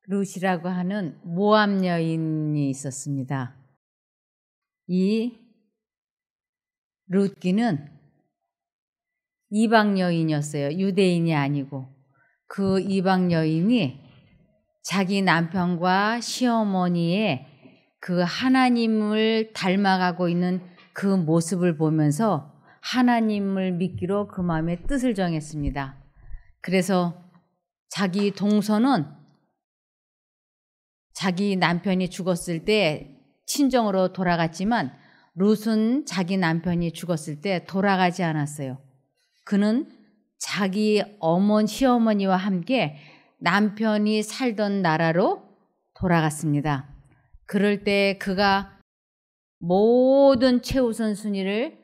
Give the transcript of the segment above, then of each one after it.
룻이라고 하는 모압 여인이 있었습니다. 이 룻기는 이방 여인이었어요. 유대인이 아니고. 그 이방 여인이 자기 남편과 시어머니의 그 하나님을 닮아가고 있는 그 모습을 보면서 하나님을 믿기로 그 마음의 뜻을 정했습니다. 그래서 자기 동서는 자기 남편이 죽었을 때 친정으로 돌아갔지만 룻은 자기 남편이 죽었을 때 돌아가지 않았어요. 그는 자기 시어머니와 함께 남편이 살던 나라로 돌아갔습니다. 그럴 때 그가 모든 최우선 순위를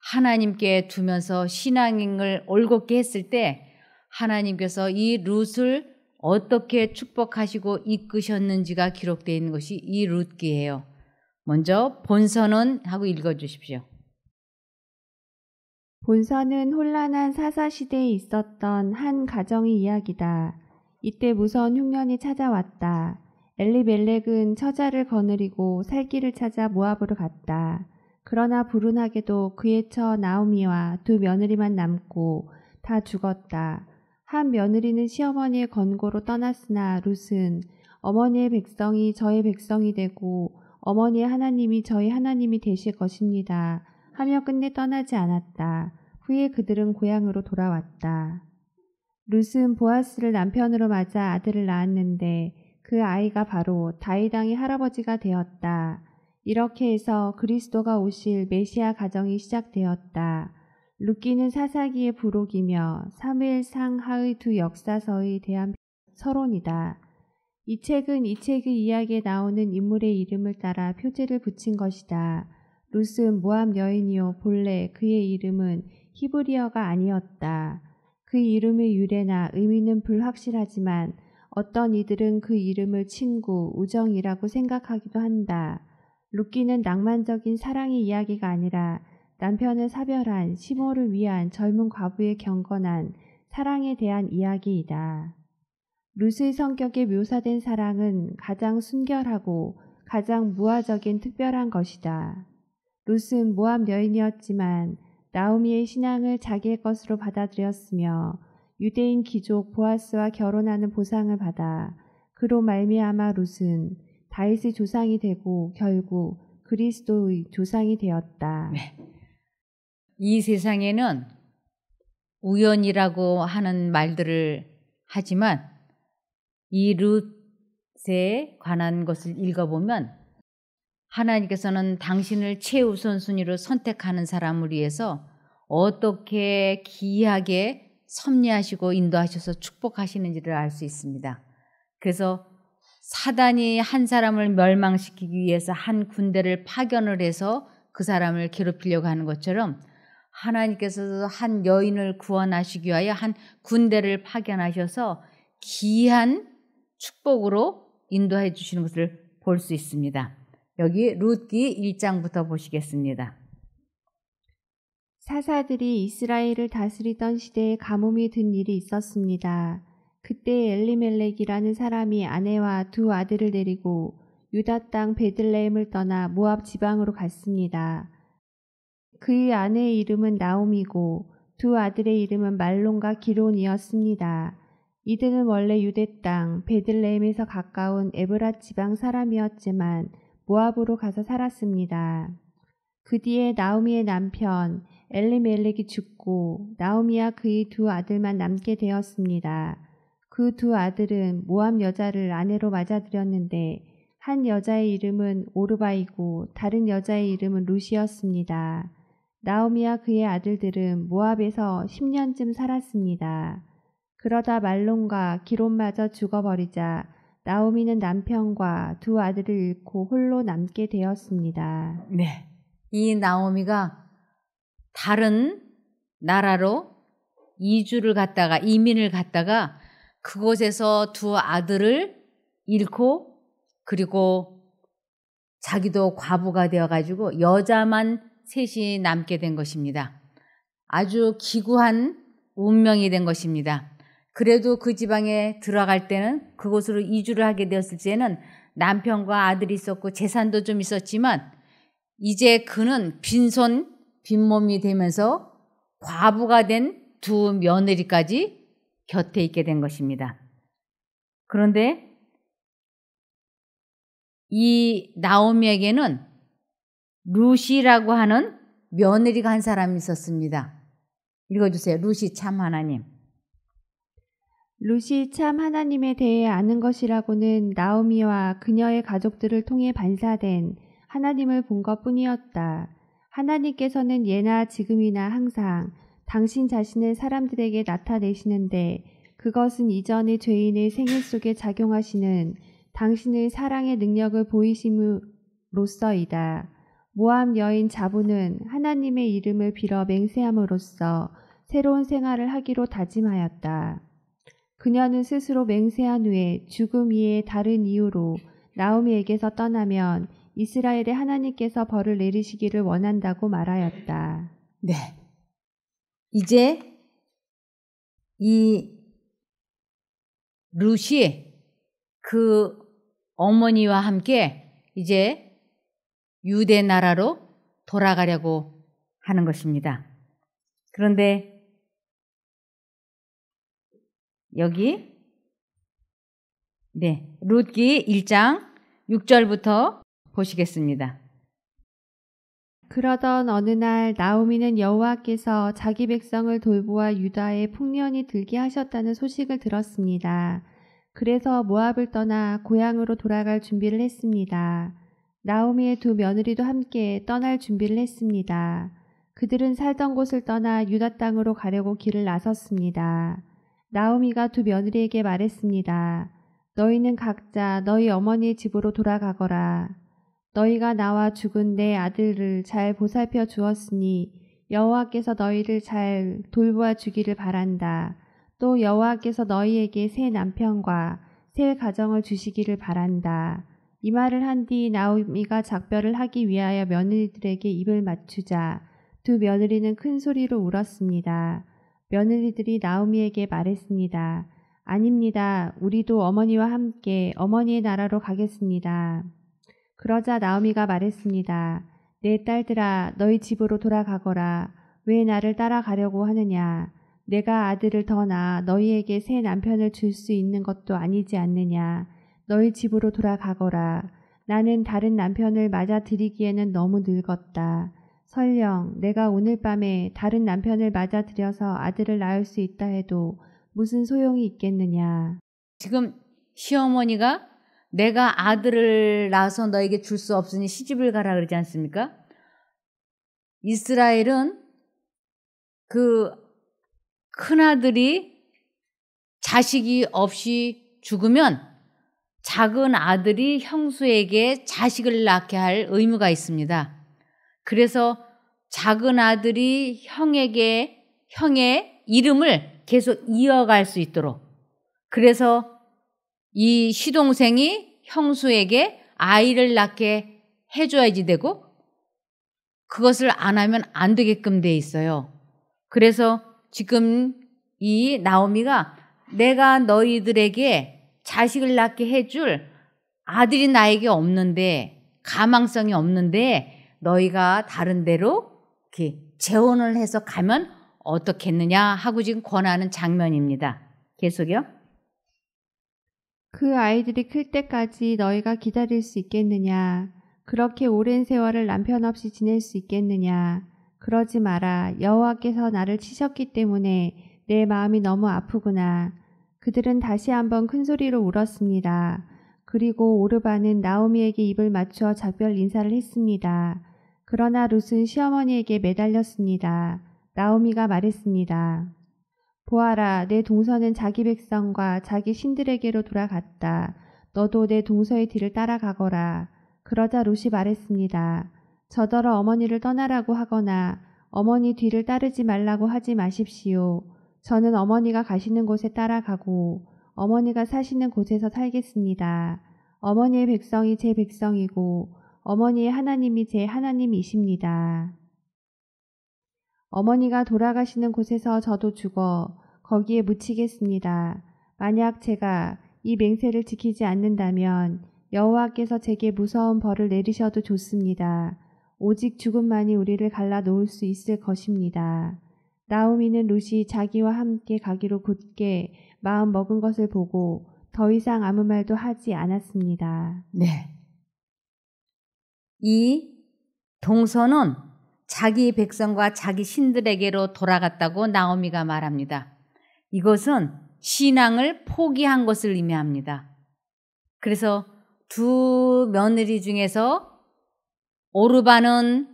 하나님께 두면서 신앙을 올곧게 했을 때 하나님께서 이 룻을 어떻게 축복하시고 이끄셨는지가 기록되어 있는 것이 이 룻기예요. 먼저 본서는 하고 읽어주십시오. 본서는 혼란한 사사시대에 있었던 한 가정의 이야기다. 이때 무서운 흉년이 찾아왔다. 엘리멜렉은 처자를 거느리고 살 길을 찾아 모압으로 갔다. 그러나 불운하게도 그의 처 나오미와 두 며느리만 남고 다 죽었다. 한 며느리는 시어머니의 권고로 떠났으나 룻은 어머니의 백성이 저의 백성이 되고 어머니의 하나님이 저희 하나님이 되실 것입니다 하며 끝내 떠나지 않았다. 후에 그들은 고향으로 돌아왔다. 룻은 보아스를 남편으로 맞아 아들을 낳았는데 그 아이가 바로 다윗 왕의 할아버지가 되었다. 이렇게 해서 그리스도가 오실 메시아 가정이 시작되었다. 룻기는 사사기의 부록이며 사무엘상 하의 두 역사서에 대한 서론이다. 이 책은 이 책의 이야기에 나오는 인물의 이름을 따라 표제를 붙인 것이다. 룻은 모압 여인이요 본래 그의 이름은 히브리어가 아니었다. 그 이름의 유래나 의미는 불확실하지만 어떤 이들은 그 이름을 친구, 우정이라고 생각하기도 한다. 룻기는 낭만적인 사랑의 이야기가 아니라 남편을 사별한 시모를 위한 젊은 과부의 경건한 사랑에 대한 이야기이다. 룻의 성격에 묘사된 사랑은 가장 순결하고 가장 무화적인 특별한 것이다. 룻은 모압 여인이었지만 나오미의 신앙을 자기의 것으로 받아들였으며 유대인 귀족 보아스와 결혼하는 보상을 받아 그로 말미암아 룻은 다윗의 조상이 되고 결국 그리스도의 조상이 되었다. 네. 이 세상에는 우연이라고 하는 말들을 하지만 이 룻에 관한 것을 읽어보면 하나님께서는 당신을 최우선순위로 선택하는 사람을 위해서 어떻게 기이하게 섭리하시고 인도하셔서 축복하시는지를 알 수 있습니다. 그래서 사단이 한 사람을 멸망시키기 위해서 한 군대를 파견을 해서 그 사람을 괴롭히려고 하는 것처럼 하나님께서도 한 여인을 구원하시기 위하여 한 군대를 파견하셔서 기이한 축복으로 인도해 주시는 것을 볼 수 있습니다. 여기 룻기 1장부터 보시겠습니다. 사사들이 이스라엘을 다스리던 시대에 가뭄이 든 일이 있었습니다. 그때 엘리멜렉이라는 사람이 아내와 두 아들을 데리고 유다 땅 베들레헴을 떠나 모압 지방으로 갔습니다. 그의 아내의 이름은 나오미고 두 아들의 이름은 말론과 기론이었습니다. 이들은 원래 유대 땅 베들레헴에서 가까운 에브라 지방 사람이었지만 모압으로 가서 살았습니다. 그 뒤에 나오미의 남편 엘리멜렉이 죽고 나오미와 그의 두 아들만 남게 되었습니다. 그 두 아들은 모압 여자를 아내로 맞아들였는데 한 여자의 이름은 오르바이고 다른 여자의 이름은 룻이었습니다. 나오미와 그의 아들들은 모압에서 10년쯤 살았습니다. 그러다 말론과 기론마저 죽어버리자 나오미는 남편과 두 아들을 잃고 홀로 남게 되었습니다. 네, 이 나오미가 다른 나라로 이민을 갔다가 그곳에서 두 아들을 잃고 그리고 자기도 과부가 되어가지고 여자만 셋이 남게 된 것입니다. 아주 기구한 운명이 된 것입니다. 그래도 그 지방에 들어갈 때는 그곳으로 이주를 하게 되었을 때는 남편과 아들이 있었고 재산도 좀 있었지만 이제 그는 빈손 빈몸이 되면서 과부가 된 두 며느리까지 곁에 있게 된 것입니다. 그런데 이 나오미에게는 루시라고 하는 며느리가 한 사람이 있었습니다. 읽어주세요. 루시 참 하나님. 루시 참 하나님에 대해 아는 것이라고는 나오미와 그녀의 가족들을 통해 반사된 하나님을 본 것뿐이었다. 하나님께서는 예나 지금이나 항상 당신 자신을 사람들에게 나타내시는데 그것은 이전의 죄인의 생애 속에 작용하시는 당신의 사랑의 능력을 보이심으로써이다. 모압 여인 자부는 하나님의 이름을 빌어 맹세함으로써 새로운 생활을 하기로 다짐하였다. 그녀는 스스로 맹세한 후에 죽음 이외의 다른 이유로 나오미에게서 떠나면 이스라엘의 하나님께서 벌을 내리시기를 원한다고 말하였다. 네. 이제 이 룻이 그 어머니와 함께 이제 유대 나라로 돌아가려고 하는 것입니다. 그런데 여기 룻기 1장 6절부터 보시겠습니다. 그러던 어느 날 나오미는 여호와께서 자기 백성을 돌보아 유다에 풍년이 들게 하셨다는 소식을 들었습니다. 그래서 모압을 떠나 고향으로 돌아갈 준비를 했습니다. 나오미의 두 며느리도 함께 떠날 준비를 했습니다. 그들은 살던 곳을 떠나 유다 땅으로 가려고 길을 나섰습니다. 나오미가 두 며느리에게 말했습니다. 너희는 각자 너희 어머니의 집으로 돌아가거라. 너희가 나와 죽은 내 아들을 잘 보살펴 주었으니 여호와께서 너희를 잘 돌보아 주기를 바란다. 또 여호와께서 너희에게 새 남편과 새 가정을 주시기를 바란다. 이 말을 한 뒤 나오미가 작별을 하기 위하여 며느리들에게 입을 맞추자 두 며느리는 큰 소리로 울었습니다. 며느리들이 나오미에게 말했습니다. 아닙니다. 우리도 어머니와 함께 어머니의 나라로 가겠습니다. 그러자 나오미가 말했습니다. 내 딸들아, 너희 집으로 돌아가거라. 왜 나를 따라가려고 하느냐? 내가 아들을 더 낳아 너희에게 새 남편을 줄 수 있는 것도 아니지 않느냐? 너희 집으로 돌아가거라. 나는 다른 남편을 맞아들이기에는 너무 늙었다. 설령 내가 오늘 밤에 다른 남편을 맞아들여서 아들을 낳을 수 있다 해도 무슨 소용이 있겠느냐? 지금 시어머니가 내가 아들을 낳아서 너에게 줄 수 없으니 시집을 가라 그러지 않습니까? 이스라엘은 그 큰아들이 자식이 없이 죽으면 작은 아들이 형수에게 자식을 낳게 할 의무가 있습니다. 그래서 작은 아들이 형의 이름을 계속 이어갈 수 있도록 그래서 이 시동생이 형수에게 아이를 낳게 해줘야지 되고 그것을 안 하면 안 되게끔 돼 있어요. 그래서 지금 이 나오미가 내가 너희들에게 자식을 낳게 해줄 아들이 나에게 없는데 가망성이 없는데 너희가 다른 데로 이렇게 재혼을 해서 가면 어떻겠느냐 하고 지금 권하는 장면입니다. 계속요. 그 아이들이 클 때까지 너희가 기다릴 수 있겠느냐? 그렇게 오랜 세월을 남편 없이 지낼 수 있겠느냐? 그러지 마라. 여호와께서 나를 치셨기 때문에 내 마음이 너무 아프구나. 그들은 다시 한번 큰 소리로 울었습니다. 그리고 오르바는 나오미에게 입을 맞추어 작별 인사를 했습니다. 그러나 룻은 시어머니에게 매달렸습니다. 나오미가 말했습니다. 보아라, 내 동서는 자기 백성과 자기 신들에게로 돌아갔다. 너도 내 동서의 뒤를 따라가거라. 그러자 룻이 말했습니다. 저더러 어머니를 떠나라고 하거나 어머니 뒤를 따르지 말라고 하지 마십시오. 저는 어머니가 가시는 곳에 따라가고 어머니가 사시는 곳에서 살겠습니다. 어머니의 백성이 제 백성이고 어머니의 하나님이 제 하나님이십니다. 어머니가 돌아가시는 곳에서 저도 죽어 거기에 묻히겠습니다. 만약 제가 이 맹세를 지키지 않는다면 여호와께서 제게 무서운 벌을 내리셔도 좋습니다. 오직 죽음만이 우리를 갈라놓을 수 있을 것입니다. 나오미는 룻이 자기와 함께 가기로 굳게 마음 먹은 것을 보고 더 이상 아무 말도 하지 않았습니다. 네. 이 동서는 자기 백성과 자기 신들에게로 돌아갔다고 나오미가 말합니다. 이것은 신앙을 포기한 것을 의미합니다. 그래서 두 며느리 중에서 오르바는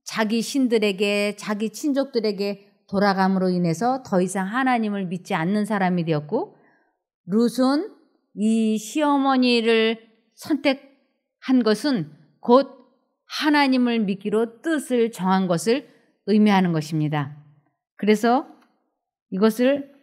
자기 신들에게, 자기 친족들에게 돌아감으로 인해서 더 이상 하나님을 믿지 않는 사람이 되었고, 룻은 이 시어머니를 선택한 것은 곧 하나님을 믿기로 뜻을 정한 것을 의미하는 것입니다. 그래서 이것을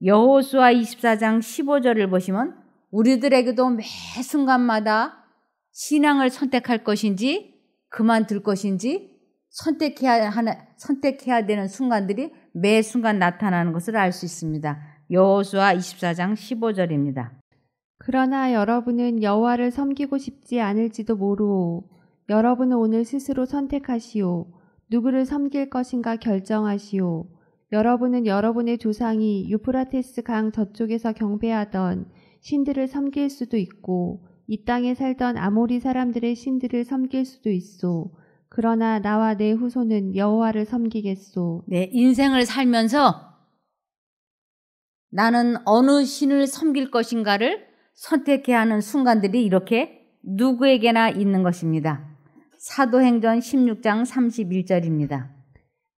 여호수아 24장 15절을 보시면 우리들에게도 매 순간마다 신앙을 선택할 것인지 그만둘 것인지 선택해야 되는 순간들이 매 순간 나타나는 것을 알 수 있습니다. 여호수아 24장 15절입니다. 그러나 여러분은 여호와를 섬기고 싶지 않을지도 모르오. 여러분은 오늘 스스로 선택하시오. 누구를 섬길 것인가 결정하시오. 여러분은 여러분의 조상이 유프라테스 강 저쪽에서 경배하던 신들을 섬길 수도 있고 이 땅에 살던 아모리 사람들의 신들을 섬길 수도 있소. 그러나 나와 내 후손은 여호와를 섬기겠소. 네, 인생을 살면서 나는 어느 신을 섬길 것인가를 선택해야 하는 순간들이 이렇게 누구에게나 있는 것입니다. 사도행전 16장 31절입니다.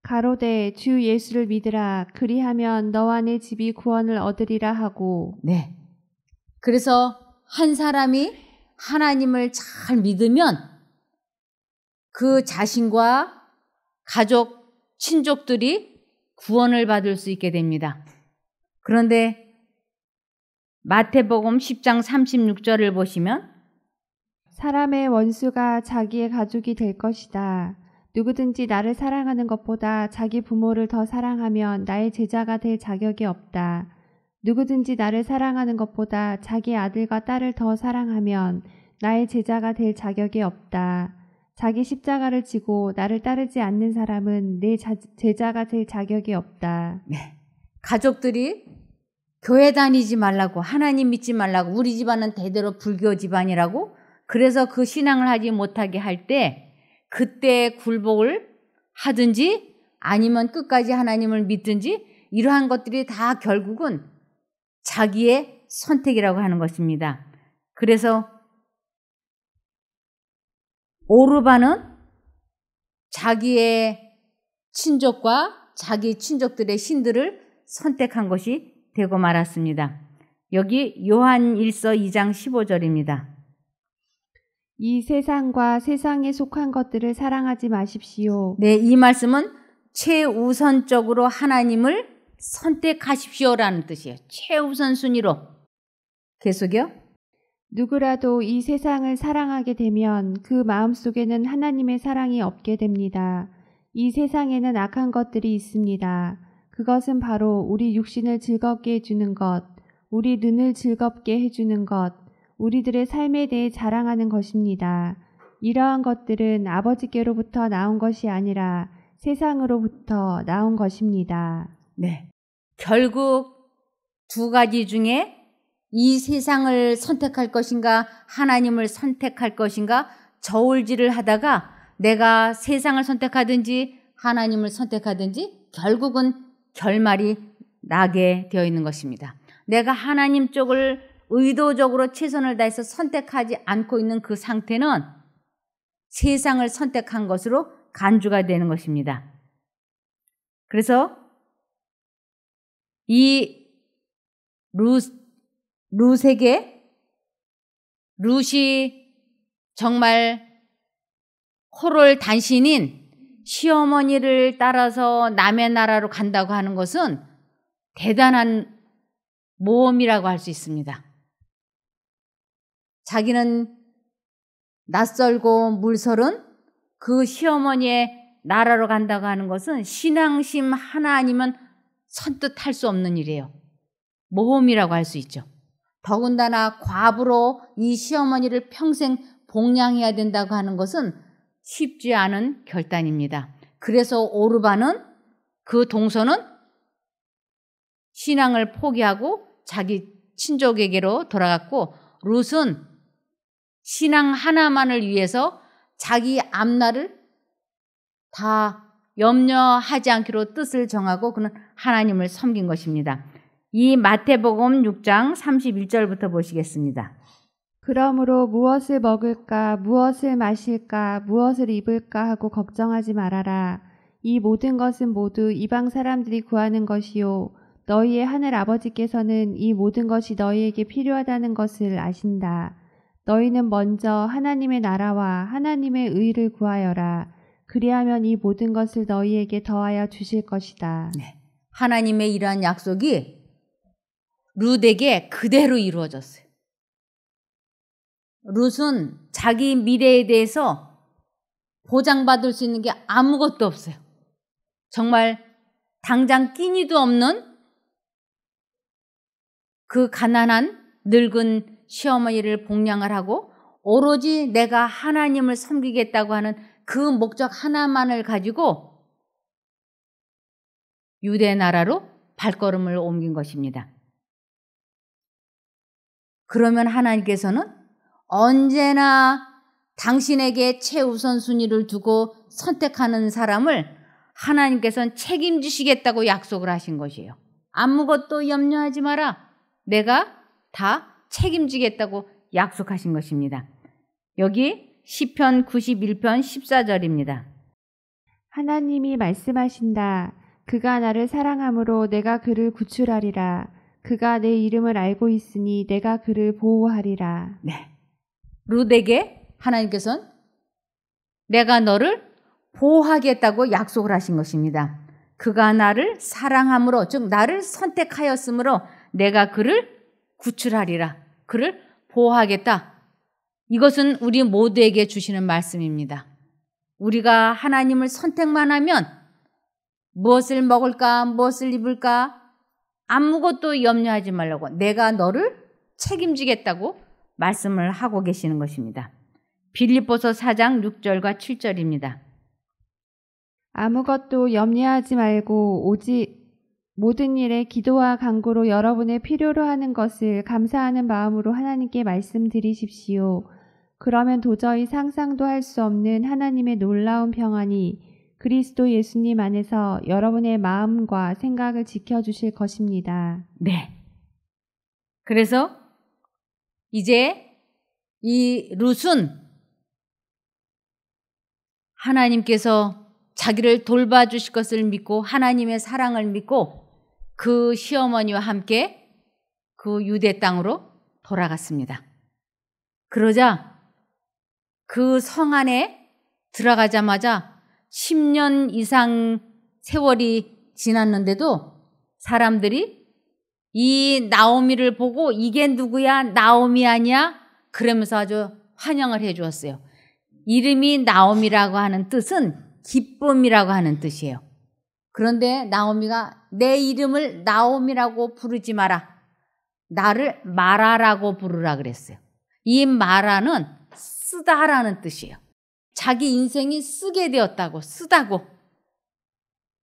가로되 주 예수를 믿으라. 그리하면 너와 내 집이 구원을 얻으리라 하고. 네. 그래서 한 사람이 하나님을 잘 믿으면 그 자신과 가족, 친족들이 구원을 받을 수 있게 됩니다. 그런데 마태복음 10장 36절을 보시면 사람의 원수가 자기의 가족이 될 것이다. 누구든지 나를 사랑하는 것보다 자기 부모를 더 사랑하면 나의 제자가 될 자격이 없다. 누구든지 나를 사랑하는 것보다 자기 아들과 딸을 더 사랑하면 나의 제자가 될 자격이 없다. 자기 십자가를 지고 나를 따르지 않는 사람은 내 제자가 될 자격이 없다. 네. 가족들이 교회 다니지 말라고, 하나님 믿지 말라고, 우리 집안은 대대로 불교 집안이라고, 그래서 그 신앙을 하지 못하게 할 때 그때 굴복을 하든지 아니면 끝까지 하나님을 믿든지 이러한 것들이 다 결국은 자기의 선택이라고 하는 것입니다. 그래서 오르바는 자기의 친족과 자기 친족들의 신들을 선택한 것이 되고 말았습니다. 여기 요한 1서 2장 15절입니다. 이 세상과 세상에 속한 것들을 사랑하지 마십시오. 네, 이 말씀은 최우선적으로 하나님을 선택하십시오라는 뜻이에요. 최우선 순위로. 계속요. 누구라도 이 세상을 사랑하게 되면 그 마음속에는 하나님의 사랑이 없게 됩니다. 이 세상에는 악한 것들이 있습니다. 그것은 바로 우리 육신을 즐겁게 해주는 것, 우리 눈을 즐겁게 해주는 것, 우리들의 삶에 대해 자랑하는 것입니다. 이러한 것들은 아버지께로부터 나온 것이 아니라 세상으로부터 나온 것입니다. 네. 결국 두 가지 중에 이 세상을 선택할 것인가 하나님을 선택할 것인가 저울질을 하다가 내가 세상을 선택하든지 하나님을 선택하든지 결국은 결말이 나게 되어 있는 것입니다. 내가 하나님 쪽을 의도적으로 최선을 다해서 선택하지 않고 있는 그 상태는 세상을 선택한 것으로 간주가 되는 것입니다. 그래서 이 룻이 정말 호를 단신인 시어머니를 따라서 남의 나라로 간다고 하는 것은 대단한 모험이라고 할 수 있습니다. 자기는 낯설고 물설은 그 시어머니의 나라로 간다고 하는 것은 신앙심 하나 아니면 선뜻 할 수 없는 일이에요. 모험이라고 할 수 있죠. 더군다나 과부로 이 시어머니를 평생 복양해야 된다고 하는 것은 쉽지 않은 결단입니다. 그래서 오르반은 그 동서는 신앙을 포기하고 자기 친족에게로 돌아갔고, 룻은 신앙 하나만을 위해서 자기 앞날을 다 염려하지 않기로 뜻을 정하고 그는 하나님을 섬긴 것입니다. 이 마태복음 6장 31절부터 보시겠습니다. 그러므로 무엇을 먹을까, 무엇을 마실까, 무엇을 입을까 하고 걱정하지 말아라. 이 모든 것은 모두 이방 사람들이 구하는 것이요. 너희의 하늘 아버지께서는 이 모든 것이 너희에게 필요하다는 것을 아신다. 너희는 먼저 하나님의 나라와 하나님의 의를 구하여라. 그리하면 이 모든 것을 너희에게 더하여 주실 것이다. 네. 하나님의 이러한 약속이 룻에게 그대로 이루어졌어요. 룻은 자기 미래에 대해서 보장받을 수 있는 게 아무것도 없어요. 정말 당장 끼니도 없는 그 가난한 늙은 시어머니를 복양을 하고 오로지 내가 하나님을 섬기겠다고 하는 그 목적 하나만을 가지고 유대 나라로 발걸음을 옮긴 것입니다. 그러면 하나님께서는 언제나 당신에게 최우선순위를 두고 선택하는 사람을 하나님께서는 책임지시겠다고 약속을 하신 것이에요. 아무것도 염려하지 마라. 내가 다 책임지겠다고 약속하신 것입니다. 여기 시편 91편 14절입니다. 하나님이 말씀하신다. 그가 나를 사랑함으로 내가 그를 구출하리라. 그가 내 이름을 알고 있으니 내가 그를 보호하리라. 네. 룻에게 하나님께서는 내가 너를 보호하겠다고 약속을 하신 것입니다. 그가 나를 사랑함으로, 즉 나를 선택하였으므로 내가 그를 구출하리라. 그를 보호하겠다. 이것은 우리 모두에게 주시는 말씀입니다. 우리가 하나님을 선택만 하면 무엇을 먹을까, 무엇을 입을까 아무것도 염려하지 말라고 내가 너를 책임지겠다고 말씀을 하고 계시는 것입니다. 빌립보서 4장 6절과 7절입니다. 아무것도 염려하지 말고 오직 모든 일에 기도와 간구로 여러분의 필요로 하는 것을 감사하는 마음으로 하나님께 말씀드리십시오. 그러면 도저히 상상도 할 수 없는 하나님의 놀라운 평안이 그리스도 예수님 안에서 여러분의 마음과 생각을 지켜주실 것입니다. 네. 그래서 이제 이 룻은 하나님께서 자기를 돌봐주실 것을 믿고 하나님의 사랑을 믿고 그 시어머니와 함께 그 유대 땅으로 돌아갔습니다. 그러자 그 성 안에 들어가자마자 10년 이상 세월이 지났는데도 사람들이 이 나오미를 보고 이게 누구야? 나오미 아니야? 그러면서 아주 환영을 해 주었어요. 이름이 나오미라고 하는 뜻은 기쁨이라고 하는 뜻이에요. 그런데 나오미가 내 이름을 나오미라고 부르지 마라. 나를 마라라고 부르라 그랬어요. 이 마라는 쓰다라는 뜻이에요. 자기 인생이 쓰게 되었다고, 쓰다고.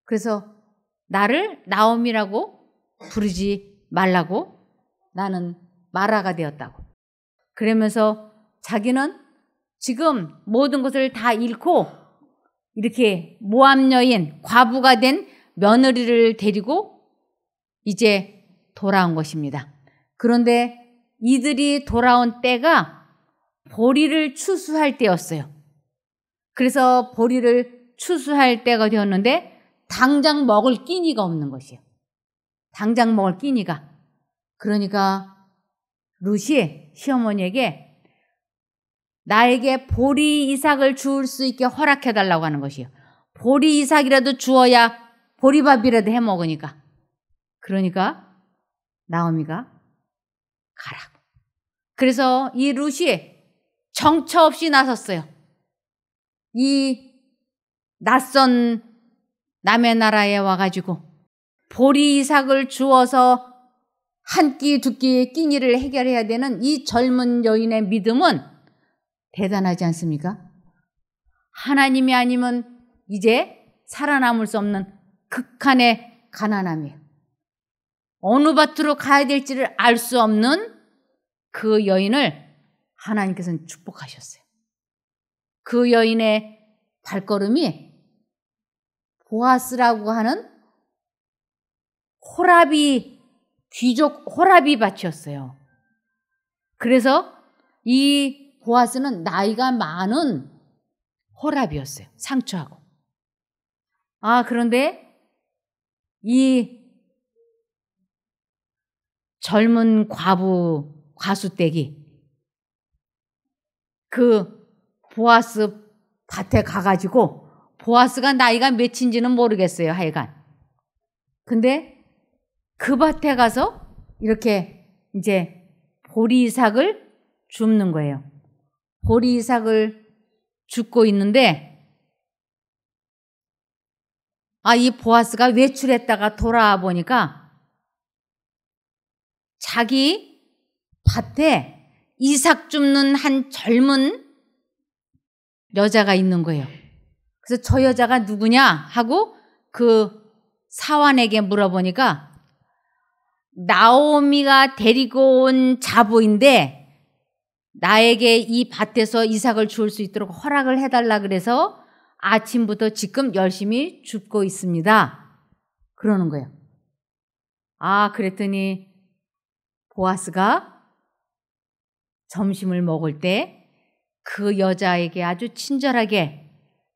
그래서 나를 나오미라고 부르지 말라고, 나는 마라가 되었다고. 그러면서 자기는 지금 모든 것을 다 잃고 이렇게 모함 여인, 과부가 된 며느리를 데리고 이제 돌아온 것입니다. 그런데 이들이 돌아온 때가 보리를 추수할 때였어요. 그래서 보리를 추수할 때가 되었는데 당장 먹을 끼니가 없는 것이에요. 당장 먹을 끼니가. 그러니까 룻이 시어머니에게 나에게 보리 이삭을 주울 수 있게 허락해달라고 하는 것이에요. 보리 이삭이라도 주어야 보리밥이라도 해 먹으니까. 그러니까 나오미가 가라고. 그래서 이 룻이 정처 없이 나섰어요. 이 낯선 남의 나라에 와가지고 보리삭을 주어서 한 끼, 두 끼의 끼니를 해결해야 되는 이 젊은 여인의 믿음은 대단하지 않습니까? 하나님이 아니면 이제 살아남을 수 없는 극한의 가난함이에요. 어느 밭으로 가야 될지를 알 수 없는 그 여인을 하나님께서는 축복하셨어요. 그 여인의 발걸음이 보아스라고 하는 호라비, 귀족 호라비 밭이었어요. 그래서 이 보아스는 나이가 많은 호라비였어요. 상추하고. 그런데 이 젊은 과수떼기 그 보아스 밭에 가가지고, 보아스가 나이가 몇인지는 모르겠어요, 하여간. 근데 그 밭에 가서 이렇게 이제 보리삭을 줍는 거예요. 보리삭을 줍고 있는데, 이 보아스가 외출했다가 돌아와 보니까 자기 밭에 이삭 줍는 한 젊은 여자가 있는 거예요. 그래서 저 여자가 누구냐 하고 그 사환에게 물어보니까 나오미가 데리고 온 자부인데 나에게 이 밭에서 이삭을 주울 수 있도록 허락을 해달라 그래서 아침부터 지금 열심히 줍고 있습니다. 그러는 거예요. 그랬더니 보아스가 점심을 먹을 때 그 여자에게 아주 친절하게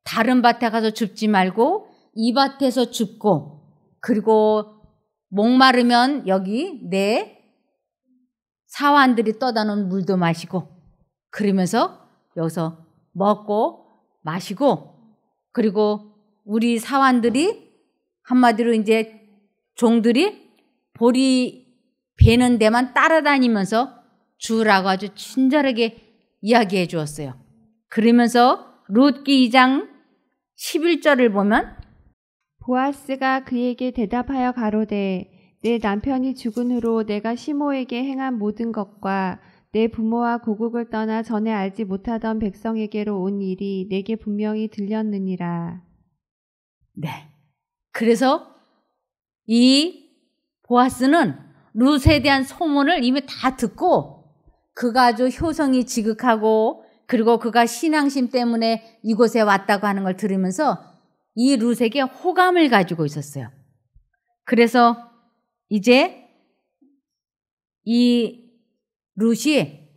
다른 밭에 가서 줍지 말고 이 밭에서 줍고, 그리고 목마르면 여기 내 사환들이 떠다 놓은 물도 마시고, 그러면서 여기서 먹고 마시고, 그리고 우리 사환들이 한마디로 이제 종들이 보리 베는 데만 따라다니면서 주라고 아주 친절하게 이야기해 주었어요. 그러면서 룻기 2장 11절을 보면 보아스가 그에게 대답하여 가로되 내 남편이 죽은 후로 내가 시모에게 행한 모든 것과 내 부모와 고국을 떠나 전에 알지 못하던 백성에게로 온 일이 내게 분명히 들렸느니라. 네. 그래서 이 보아스는 룻에 대한 소문을 이미 다 듣고, 그가 아주 효성이 지극하고 그리고 그가 신앙심 때문에 이곳에 왔다고 하는 걸 들으면서 이 룻에게 호감을 가지고 있었어요. 그래서 이제 이 룻이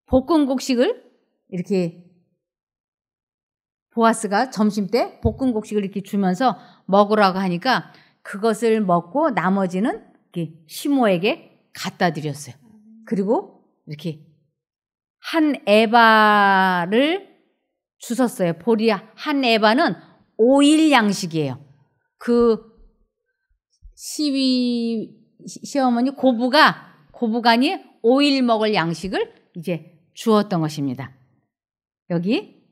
볶음국식을 이렇게, 보아스가 점심 때 볶음국식을 이렇게 주면서 먹으라고 하니까 그것을 먹고 나머지는 이렇게 시모에게 갖다 드렸어요. 그리고 이렇게 한 에바를 주셨어요. 보리 한 에바는 5일 양식이에요. 그 시어머니 고부간이 5일 먹을 양식을 이제 주었던 것입니다. 여기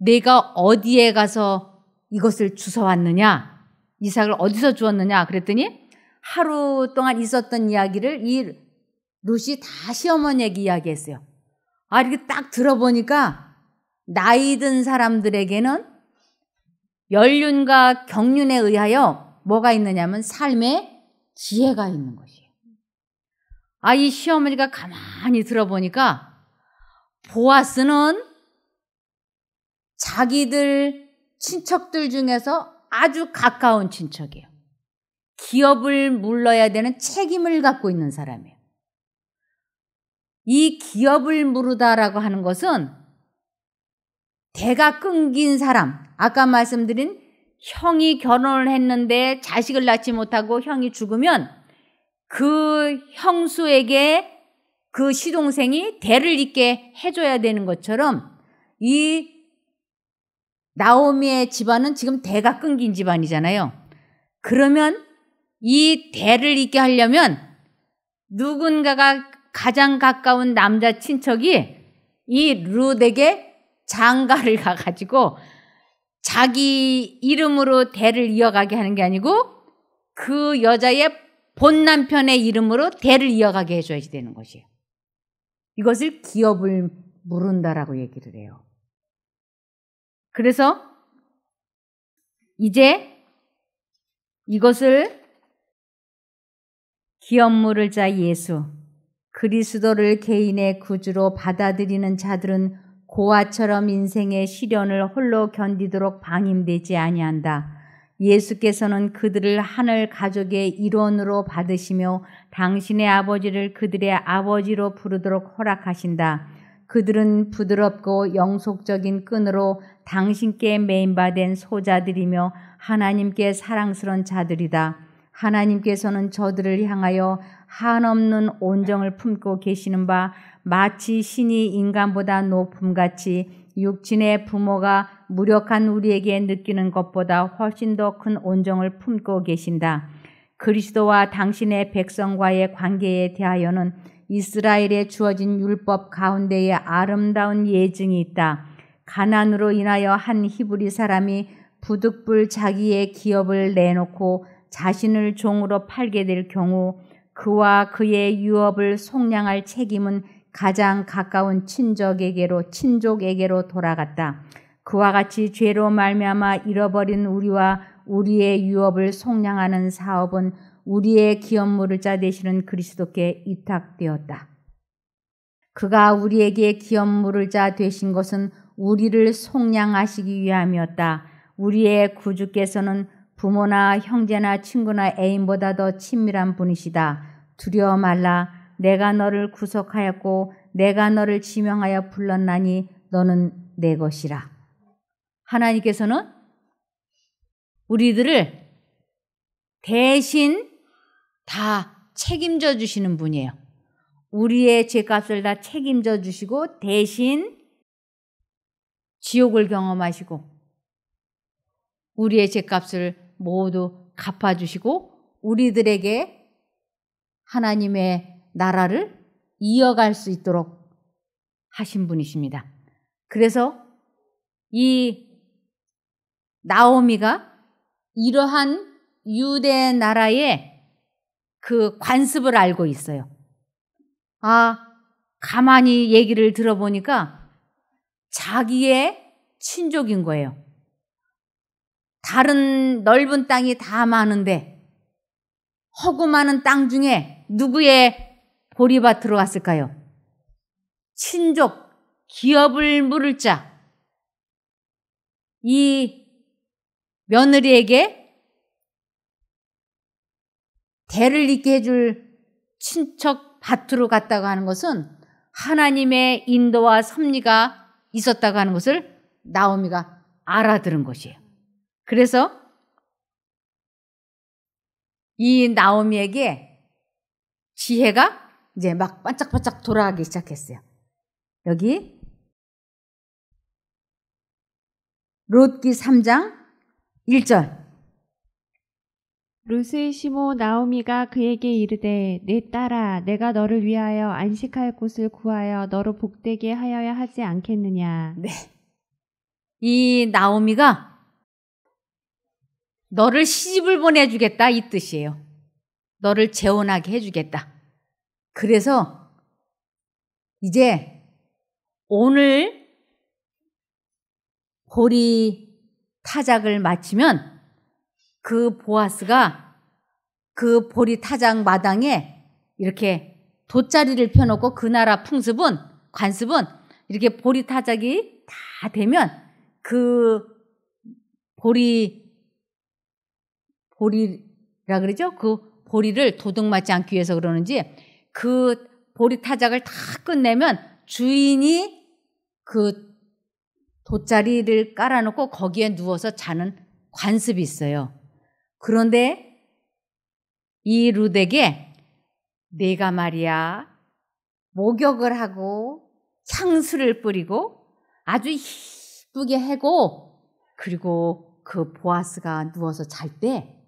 내가 어디에 가서 이것을 주워왔느냐, 이삭을 어디서 주었느냐 그랬더니 하루 동안 있었던 이야기를 이 룻이 다 시어머니에게 이야기했어요. 이렇게 딱 들어보니까 나이 든 사람들에게는 연륜과 경륜에 의하여 뭐가 있느냐면 삶의 지혜가 있는 것이에요. 이 시어머니가 가만히 들어보니까 보아스는 자기들 친척들 중에서 아주 가까운 친척이에요. 기업을 물러야 되는 책임을 갖고 있는 사람이에요. 이 기업을 물으다라고 하는 것은 대가 끊긴 사람, 아까 말씀드린 형이 결혼을 했는데 자식을 낳지 못하고 형이 죽으면 그 형수에게 그 시동생이 대를 잇게 해줘야 되는 것처럼 이 나오미의 집안은 지금 대가 끊긴 집안이잖아요. 그러면 이 대를 잇게 하려면 누군가가 가장 가까운 남자 친척이 이 룻에게 장가를 가가지고 자기 이름으로 대를 이어가게 하는 게 아니고 그 여자의 본 남편의 이름으로 대를 이어가게 해줘야지 되는 것이에요. 이것을 기업을 물은다라고 얘기를 해요. 그래서 이제 이것을 기업 물을 자 예수 그리스도를 개인의 구주로 받아들이는 자들은 고아처럼 인생의 시련을 홀로 견디도록 방임되지 아니한다. 예수께서는 그들을 하늘 가족의 일원으로 받으시며 당신의 아버지를 그들의 아버지로 부르도록 허락하신다. 그들은 부드럽고 영속적인 끈으로 당신께 매인받은 소자들이며 하나님께 사랑스러운 자들이다. 하나님께서는 저들을 향하여 한없는 온정을 품고 계시는 바 마치 신이 인간보다 높음같이 육신의 부모가 무력한 우리에게 느끼는 것보다 훨씬 더 큰 온정을 품고 계신다. 그리스도와 당신의 백성과의 관계에 대하여는 이스라엘에 주어진 율법 가운데에 아름다운 예증이 있다. 가난으로 인하여 한 히브리 사람이 부득불 자기의 기업을 내놓고 자신을 종으로 팔게 될 경우 그와 그의 유업을 속량할 책임은 가장 가까운 친족에게로 돌아갔다. 그와 같이 죄로 말미암아 잃어버린 우리와 우리의 유업을 속량하는 사업은 우리의 기업 물을 자 되시는 그리스도께 위탁되었다. 그가 우리에게 기업 물을 자 되신 것은 우리를 속량하시기 위함이었다. 우리의 구주께서는 부모나 형제나 친구나 애인보다 더 친밀한 분이시다. 두려워 말라. 내가 너를 구속하였고 내가 너를 지명하여 불렀나니 너는 내 것이라. 하나님께서는 우리들을 대신 다 책임져 주시는 분이에요. 우리의 죄값을 다 책임져 주시고 대신 지옥을 경험하시고 우리의 죄값을 모두 갚아주시고 우리들에게 하나님의 나라를 이어갈 수 있도록 하신 분이십니다. 그래서 이 나오미가 이러한 유대 나라의 그 관습을 알고 있어요. 가만히 얘기를 들어보니까 자기의 친족인 거예요. 다른 넓은 땅이 다 많은데 허구 많은 땅 중에 누구의 보리밭으로 갔을까요? 친족, 기업을 물을 자. 이 며느리에게 대를 잇게 해줄 친척 밭으로 갔다고 하는 것은 하나님의 인도와 섭리가 있었다고 하는 것을 나오미가 알아들은 것이에요. 그래서 이 나오미에게 지혜가 이제 막 반짝반짝 돌아가기 시작했어요. 여기 롯기 3장 1절. 룻의 시모 나오미가 그에게 이르되 내 딸아 내가 너를 위하여 안식할 곳을 구하여 너로 복되게 하여야 하지 않겠느냐. 네. 이 나오미가 너를 시집을 보내주겠다 이 뜻이에요. 너를 재혼하게 해주겠다. 그래서 이제 오늘 보리 타작을 마치면 그 보아스가 그 보리 타작 마당에 이렇게 돗자리를 펴놓고 그 나라 관습은 이렇게 보리 타작이 다 되면 그 보리라 그러죠? 그 보리를 도둑맞지 않기 위해서 그러는지 그 보리 타작을 다 끝내면 주인이 그 돗자리를 깔아놓고 거기에 누워서 자는 관습이 있어요. 그런데 이 룻에게 내가 말이야 목욕을 하고 향수를 뿌리고 아주 이쁘게 해고 그리고 그 보아스가 누워서 잘 때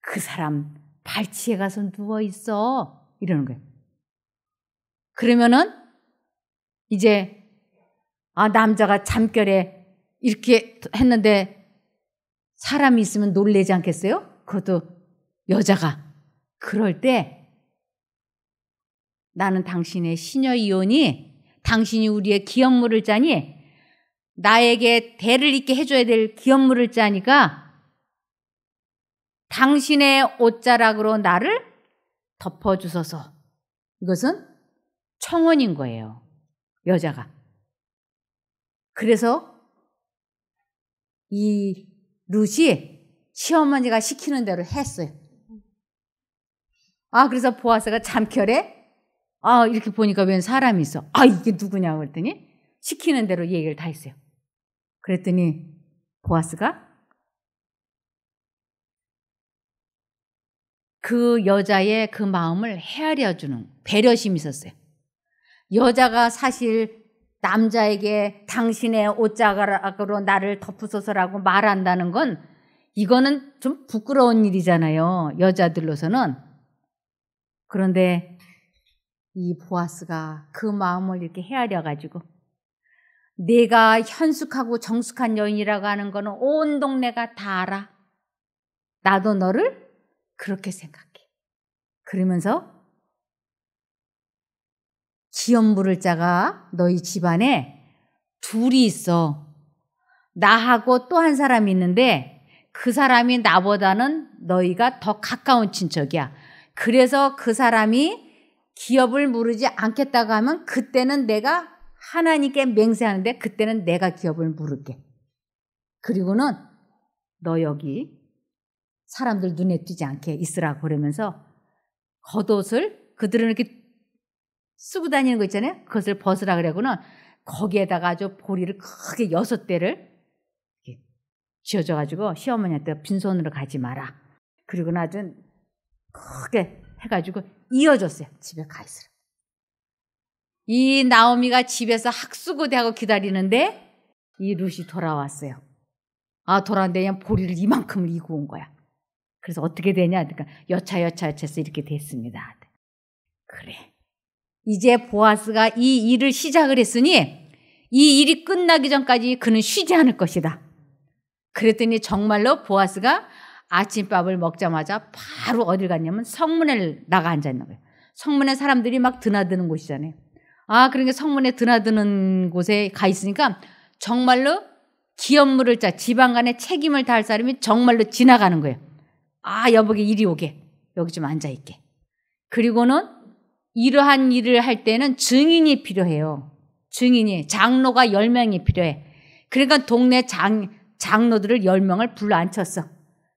그 사람 발치에 가서 누워 있어 이러는 거예요. 그러면은 이제 남자가 잠결에 이렇게 했는데 사람이 있으면 놀라지 않겠어요? 그것도 여자가. 그럴 때 나는 당신의 시녀이오니 당신이 우리의 기업물을 짜니 나에게 대를 잇게 해줘야 될 기업물을 짜니까 당신의 옷자락으로 나를 덮어주소서. 이것은 청혼인 거예요. 여자가. 그래서 이 룻이 시어머니가 시키는 대로 했어요. 그래서 보아스가 잠결에 이렇게 보니까 웬 사람이 있어. 이게 누구냐고 그랬더니 시키는 대로 얘기를 다 했어요. 그랬더니 보아스가 그 여자의 그 마음을 헤아려주는 배려심이 있었어요. 여자가 사실 남자에게 당신의 옷자락으로 나를 덮으소서라고 말한다는 건 이거는 좀 부끄러운 일이잖아요. 여자들로서는. 그런데 이 보아스가 그 마음을 이렇게 헤아려가지고 내가 현숙하고 정숙한 여인이라고 하는 거는 온 동네가 다 알아. 나도 너를 그렇게 생각해. 그러면서 기업물을 자가 너희 집안에 둘이 있어. 나하고 또 한 사람이 있는데 그 사람이 나보다는 너희가 더 가까운 친척이야. 그래서 그 사람이 기업을 물으지 않겠다고 하면 그때는 내가 하나님께 맹세하는데 그때는 내가 기업을 물을게. 그리고는 너 여기 사람들 눈에 띄지 않게 있으라고 그러면서 겉옷을 그들은 이렇게 쓰고 다니는 거 있잖아요. 그것을 벗으라 그러고는 거기에다가 아주 보리를 크게 6대를 쥐어줘가지고 시어머니한테 빈손으로 가지 마라. 그리고는 아주 크게 해가지고 이어줬어요. 집에 가 있으라. 이 나오미가 집에서 학수고대하고 기다리는데 이 룻이 돌아왔어요. 돌아왔는데 그냥 보리를 이만큼을 이고 온 거야. 그래서 어떻게 되냐? 그러니까 여차여차해서 이렇게 됐습니다. 그래. 이제 보아스가 이 일을 시작을 했으니 이 일이 끝나기 전까지 그는 쉬지 않을 것이다. 그랬더니 정말로 보아스가 아침밥을 먹자마자 바로 어딜 갔냐면 성문에 나가 앉아있는 거예요. 성문에 사람들이 막 드나드는 곳이잖아요. 그러니까 성문에 드나드는 곳에 가 있으니까 정말로 기업물을 짜 지방간에 책임을 다할 사람이 정말로 지나가는 거예요. 여보게 이리 오게. 여기 좀 앉아있게. 그리고는 이러한 일을 할 때는 증인이 필요해요. 증인이. 장로가 10명이 필요해. 그러니까 동네 장로들을 10명을 불러 앉혔어.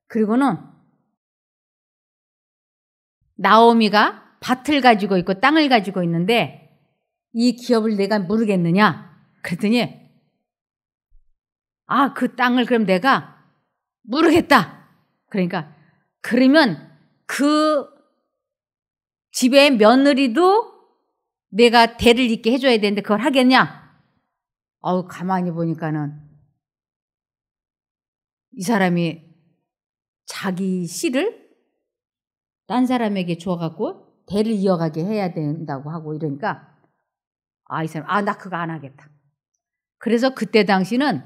그리고는 나오미가 밭을 가지고 있고 땅을 가지고 있는데 이 기업을 내가 모르겠느냐? 그랬더니 그 땅을 그럼 내가 모르겠다. 그러니까 그러면 그 집의 며느리도 내가 대를 잇게 해줘야 되는데 그걸 하겠냐? 가만히 보니까는 이 사람이 자기 씨를 딴 사람에게 주어갖고 대를 이어가게 해야 된다고 하고 이러니까 이 사람 나 그거 안 하겠다. 그래서 그때 당시는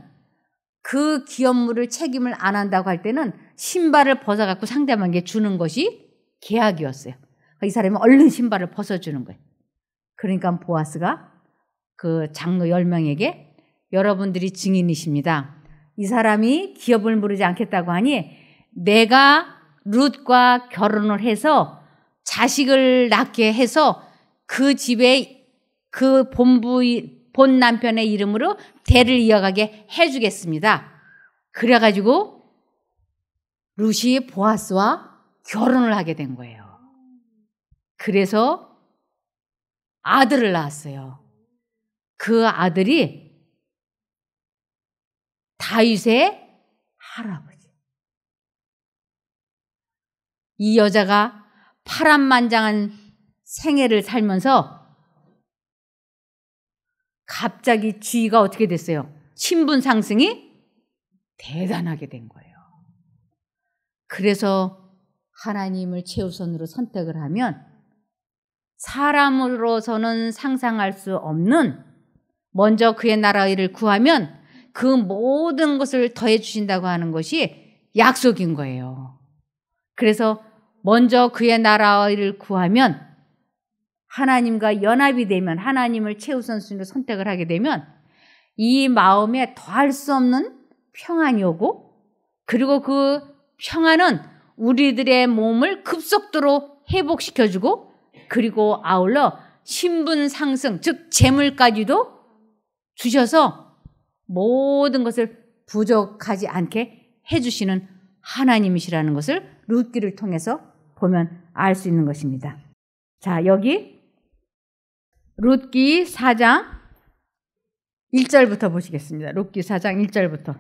그 기업물을 책임을 안 한다고 할 때는 신발을 벗어갖고 상대방에게 주는 것이 계약이었어요. 이 사람이 얼른 신발을 벗어주는 거예요. 그러니까 보아스가 그 장로 10명에게 여러분들이 증인이십니다. 이 사람이 기업을 물으지 않겠다고 하니 내가 룻과 결혼을 해서 자식을 낳게 해서 그 집에 그 본 남편의 이름으로 대를 이어가게 해주겠습니다. 그래가지고 룻이 보아스와 결혼을 하게 된 거예요. 그래서 아들을 낳았어요. 그 아들이 다윗의 할아버지. 이 여자가 파란만장한 생애를 살면서 갑자기 지위가 어떻게 됐어요? 신분 상승이 대단하게 된 거예요. 그래서 하나님을 최우선으로 선택을 하면 사람으로서는 상상할 수 없는 먼저 그의 나라의 일을 구하면 그 모든 것을 더해 주신다고 하는 것이 약속인 거예요. 그래서 먼저 그의 나라를 구하면 하나님과 연합이 되면 하나님을 최우선순위로 선택을 하게 되면 이 마음에 더할 수 없는 평안이 오고 그리고 그 평안은 우리들의 몸을 급속도로 회복시켜주고 그리고 아울러 신분 상승 즉 재물까지도 주셔서 모든 것을 부족하지 않게 해주시는 하나님이시라는 것을 룻기를 통해서 보면 알 수 있는 것입니다. 자, 여기 룻기 4장 1절부터 보시겠습니다. 룻기 4장 1절부터.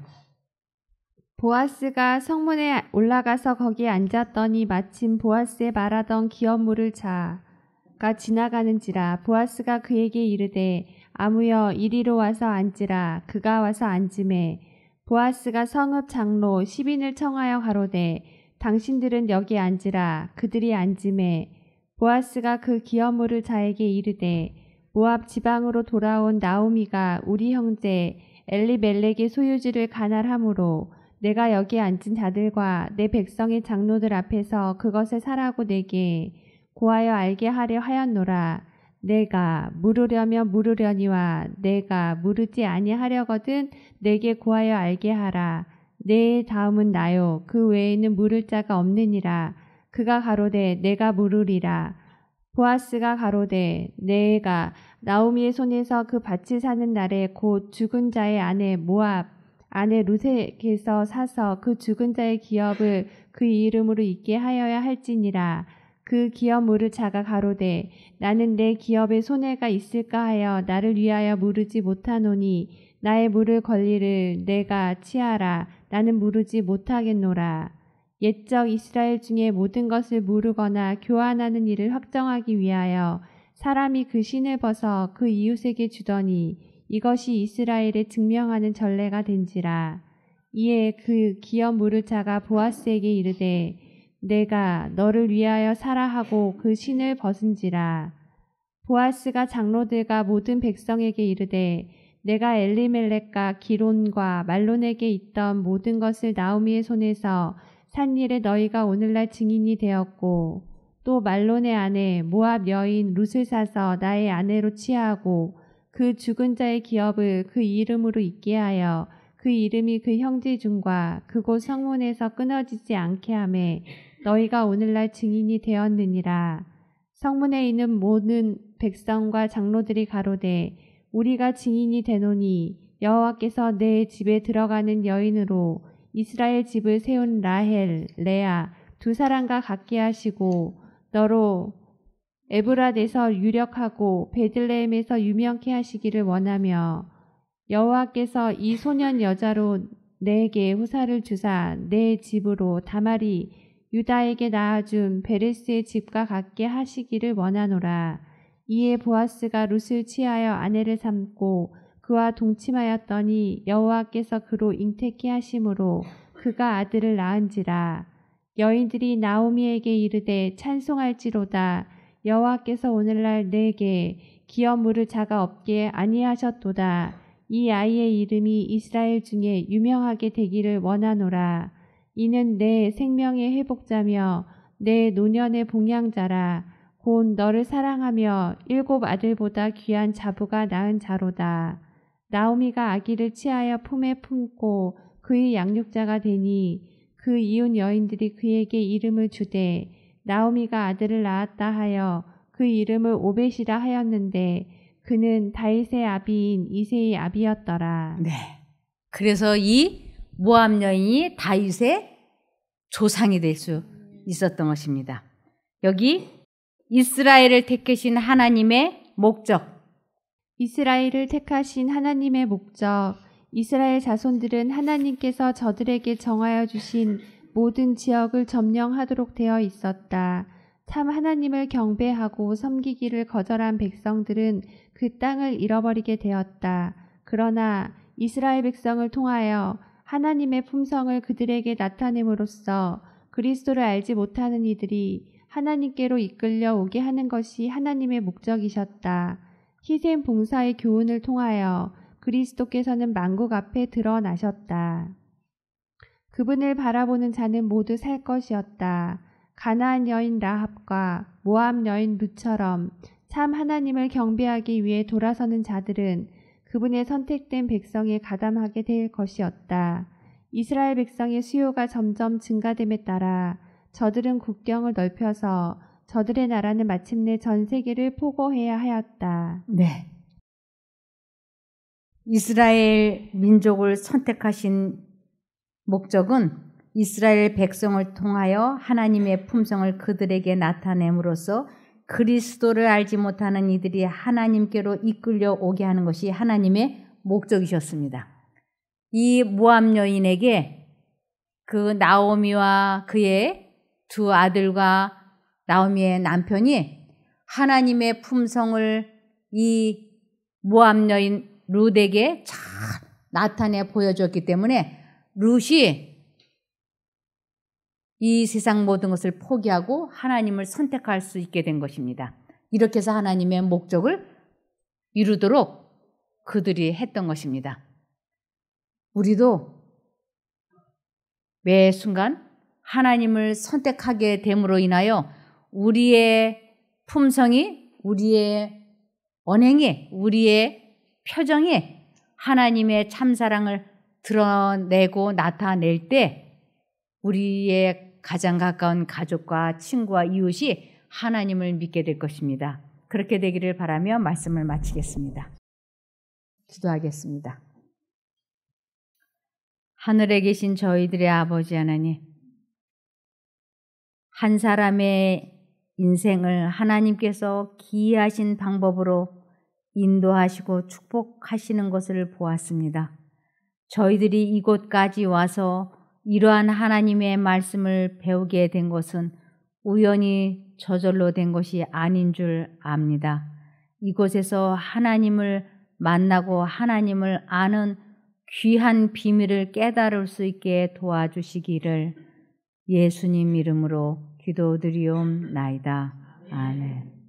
보아스가 성문에 올라가서 거기에 앉았더니 마침 보아스의 말하던 기업물을 자가 지나가는지라. 보아스가 그에게 이르되 아무여 이리로 와서 앉으라. 그가 와서 앉으매 보아스가 성읍 장로 10인을 청하여 가로되 당신들은 여기 앉으라. 그들이 앉으매 보아스가 그 기업물을 자에게 이르되 모압 지방으로 돌아온 나오미가 우리 형제 엘리멜렉의 소유지를 관할하므로 내가 여기 앉은 자들과 내 백성의 장로들 앞에서 그것을 사라고 내게 고하여 알게 하려 하였노라. 내가 물으려면 물으려니와 내가 물으지 아니하려거든 내게 고하여 알게 하라. 내 다음은 나요. 그 외에는 물을 자가 없느니라. 그가 가로되 내가 물으리라. 보아스가 가로되 내가 나오미의 손에서 그 밭을 사는 날에 곧 죽은 자의 아내 모압 아내 룻에게서 사서 그 죽은 자의 기업을 그 이름으로 있게 하여야 할지니라. 그 기업 물을 자가 가로되 나는 내 기업에 손해가 있을까 하여 나를 위하여 물으지 못하노니 나의 물을 권리를 내가 취하라. 나는 물으지 못하겠노라. 옛적 이스라엘 중에 모든 것을 물으거나 교환하는 일을 확정하기 위하여 사람이 그 신을 벗어 그 이웃에게 주더니 이것이 이스라엘에 증명하는 전례가 된지라. 이에 그 기업 물을 자가 보아스에게 이르되 내가 너를 위하여 사라 하고 그 신을 벗은지라. 보아스가 장로들과 모든 백성에게 이르되 내가 엘리멜렉과 기론과 말론에게 있던 모든 것을 나오미의 손에서 산 일에 너희가 오늘날 증인이 되었고 또 말론의 아내 모압 여인 룻을 사서 나의 아내로 취하고 그 죽은 자의 기업을 그 이름으로 있게 하여 그 이름이 그 형제 중과 그곳 성문에서 끊어지지 않게 하매 너희가 오늘날 증인이 되었느니라. 성문에 있는 모든 백성과 장로들이 가로되 우리가 증인이 되노니 여호와께서 내 집에 들어가는 여인으로 이스라엘 집을 세운 라헬, 레아 두 사람과 같게 하시고 너로 에브랏에서 유력하고 베들레헴에서 유명케 하시기를 원하며 여호와께서 이 소년 여자로 내게 후사를 주사 내 집으로 다말이 유다에게 낳아준 베레스의 집과 같게 하시기를 원하노라. 이에 보아스가 룻을 취하여 아내를 삼고 그와 동침하였더니 여호와께서 그로 잉태케 하심으로 그가 아들을 낳은지라. 여인들이 나오미에게 이르되 찬송할지로다. 여호와께서 오늘날 내게 기업 물을 자가 없게 아니하셨도다. 이 아이의 이름이 이스라엘 중에 유명하게 되기를 원하노라. 이는 내 생명의 회복자며 내 노년의 봉양자라. 곧 너를 사랑하며 7 아들보다 귀한 자부가 낳은 자로다. 나오미가 아기를 취하여 품에 품고 그의 양육자가 되니 그 이웃 여인들이 그에게 이름을 주되 나오미가 아들을 낳았다 하여 그 이름을 오벳이라 하였는데 그는 다윗의 아비인 이새의 아비였더라. 네. 그래서 이 모압 여인이 다윗의 조상이 될 수 있었던 것입니다. 여기 이스라엘을 택하신 하나님의 목적. 이스라엘을 택하신 하나님의 목적. 이스라엘 자손들은 하나님께서 저들에게 정하여 주신 모든 지역을 점령하도록 되어 있었다. 참 하나님을 경배하고 섬기기를 거절한 백성들은 그 땅을 잃어버리게 되었다. 그러나 이스라엘 백성을 통하여 하나님의 품성을 그들에게 나타냄으로써 그리스도를 알지 못하는 이들이 하나님께로 이끌려 오게 하는 것이 하나님의 목적이셨다. 희생 봉사의 교훈을 통하여 그리스도께서는 만국 앞에 드러나셨다. 그분을 바라보는 자는 모두 살 것이었다. 가나안 여인 라합과 모압 여인 룻처럼 참 하나님을 경배하기 위해 돌아서는 자들은 그분의 선택된 백성에 가담하게 될 것이었다. 이스라엘 백성의 수요가 점점 증가됨에 따라 저들은 국경을 넓혀서 저들의 나라는 마침내 전 세계를 포고해야 하였다. 네. 이스라엘 민족을 선택하신 목적은 이스라엘 백성을 통하여 하나님의 품성을 그들에게 나타냄으로써 그리스도를 알지 못하는 이들이 하나님께로 이끌려 오게 하는 것이 하나님의 목적이셨습니다. 이 모압 여인에게 그 나오미와 그의 두 아들과 나오미의 남편이 하나님의 품성을 이 모압 여인 룻에게 잘 나타내 보여줬기 때문에 룻이 이 세상 모든 것을 포기하고 하나님을 선택할 수 있게 된 것입니다. 이렇게 해서 하나님의 목적을 이루도록 그들이 했던 것입니다. 우리도 매 순간 하나님을 선택하게 됨으로 인하여 우리의 품성이, 우리의 언행이, 우리의 표정이 하나님의 참사랑을 드러내고 나타낼 때 우리의 가장 가까운 가족과 친구와 이웃이 하나님을 믿게 될 것입니다. 그렇게 되기를 바라며 말씀을 마치겠습니다. 기도하겠습니다. 하늘에 계신 저희들의 아버지 하나님, 한 사람의 인생을 하나님께서 기이하신 방법으로 인도하시고 축복하시는 것을 보았습니다. 저희들이 이곳까지 와서 이러한 하나님의 말씀을 배우게 된 것은 우연히 저절로 된 것이 아닌 줄 압니다. 이곳에서 하나님을 만나고 하나님을 아는 귀한 비밀을 깨달을 수 있게 도와주시기를 예수님 이름으로 기도드리옵나이다. 아멘.